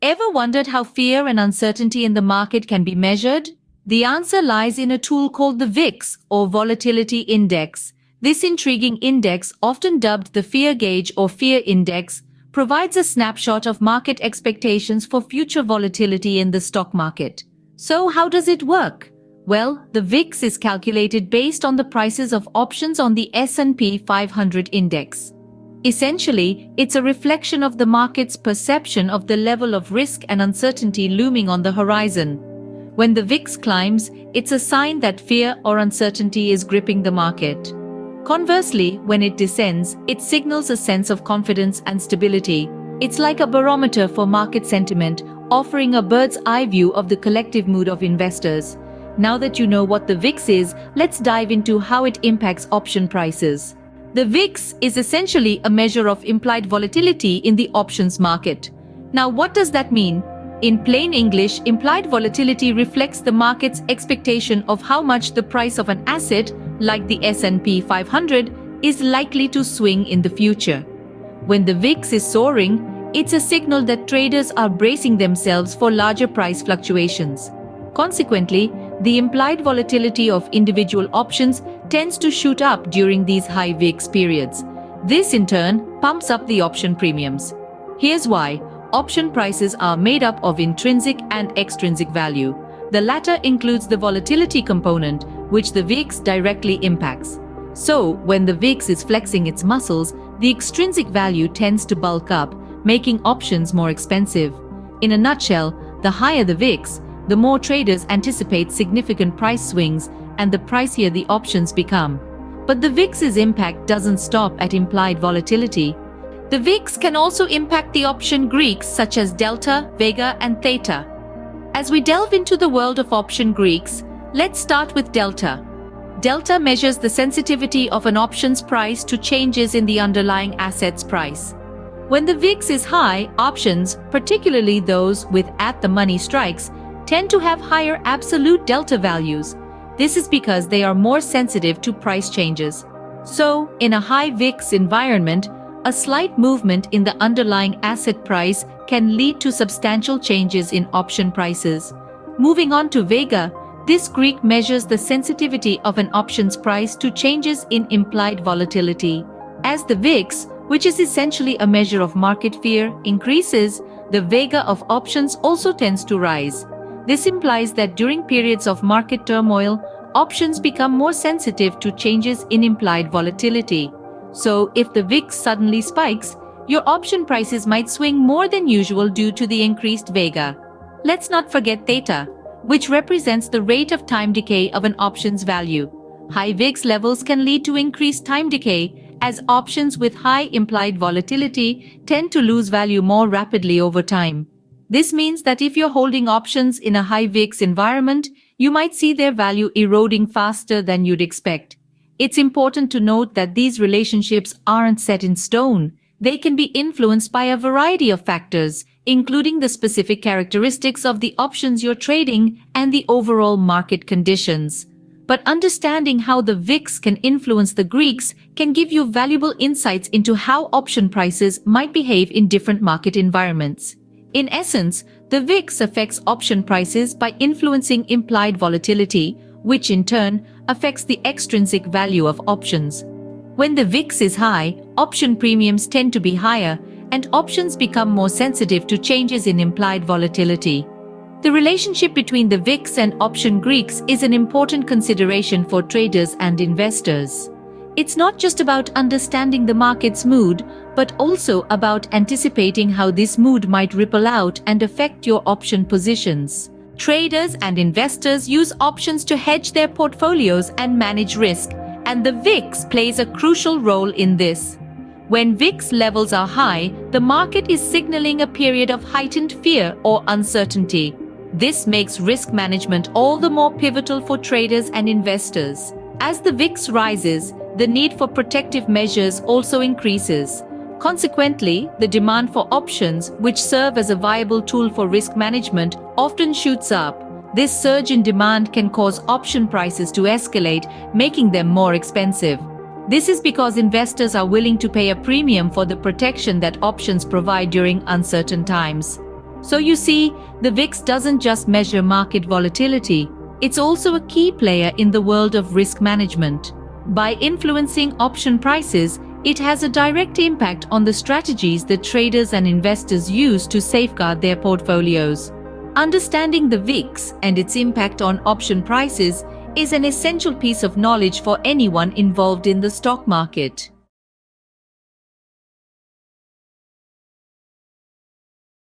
Ever wondered how fear and uncertainty in the market can be measured? The answer lies in a tool called the VIX, or Volatility Index. This intriguing index, often dubbed the Fear Gauge or Fear Index, provides a snapshot of market expectations for future volatility in the stock market. So how does it work? Well, the VIX is calculated based on the prices of options on the S&P 500 index. Essentially, it's a reflection of the market's perception of the level of risk and uncertainty looming on the horizon. When the VIX climbs, it's a sign that fear or uncertainty is gripping the market. Conversely, when it descends, it signals a sense of confidence and stability. It's like a barometer for market sentiment, offering a bird's-eye view of the collective mood of investors. Now that you know what the VIX is, let's dive into how it impacts option prices. The VIX is essentially a measure of implied volatility in the options market. Now, what does that mean? In plain English, implied volatility reflects the market's expectation of how much the price of an asset, like the S&P 500, is likely to swing in the future. When the VIX is soaring, it's a signal that traders are bracing themselves for larger price fluctuations. Consequently, the implied volatility of individual options tends to shoot up during these high VIX periods. This, in turn, pumps up the option premiums. Here's why. Option prices are made up of intrinsic and extrinsic value. The latter includes the volatility component, which the VIX directly impacts. So, when the VIX is flexing its muscles, the extrinsic value tends to bulk up, making options more expensive. In a nutshell, the higher the VIX, the more traders anticipate significant price swings and the pricier the options become. But the VIX's impact doesn't stop at implied volatility. The VIX can also impact the option Greeks such as delta, vega, and theta. As we delve into the world of option Greeks, let's start with delta. Delta measures the sensitivity of an option's price to changes in the underlying asset's price. When the VIX is high, options, particularly those with at-the-money strikes, tend to have higher absolute delta values. This is because they are more sensitive to price changes. So, in a high VIX environment, a slight movement in the underlying asset price can lead to substantial changes in option prices. Moving on to vega, this Greek measures the sensitivity of an option's price to changes in implied volatility. As the VIX, which is essentially a measure of market fear, increases, the vega of options also tends to rise. This implies that during periods of market turmoil, options become more sensitive to changes in implied volatility. So, if the VIX suddenly spikes, your option prices might swing more than usual due to the increased vega. Let's not forget theta, which represents the rate of time decay of an option's value. High VIX levels can lead to increased time decay, as options with high implied volatility tend to lose value more rapidly over time. This means that if you're holding options in a high VIX environment, you might see their value eroding faster than you'd expect. It's important to note that these relationships aren't set in stone. They can be influenced by a variety of factors, including the specific characteristics of the options you're trading and the overall market conditions. But understanding how the VIX can influence the Greeks can give you valuable insights into how option prices might behave in different market environments. In essence, the VIX affects option prices by influencing implied volatility, which in turn affects the extrinsic value of options. When the VIX is high, option premiums tend to be higher, and options become more sensitive to changes in implied volatility. The relationship between the VIX and option Greeks is an important consideration for traders and investors. It's not just about understanding the market's mood, but also about anticipating how this mood might ripple out and affect your option positions. Traders and investors use options to hedge their portfolios and manage risk, and the VIX plays a crucial role in this. When VIX levels are high, the market is signaling a period of heightened fear or uncertainty. This makes risk management all the more pivotal for traders and investors. As the VIX rises, the need for protective measures also increases. Consequently, the demand for options, which serve as a viable tool for risk management, often shoots up. This surge in demand can cause option prices to escalate, making them more expensive. This is because investors are willing to pay a premium for the protection that options provide during uncertain times. So you see, the VIX doesn't just measure market volatility, it's also a key player in the world of risk management. By influencing option prices, it has a direct impact on the strategies that traders and investors use to safeguard their portfolios. Understanding the VIX and its impact on option prices is an essential piece of knowledge for anyone involved in the stock market.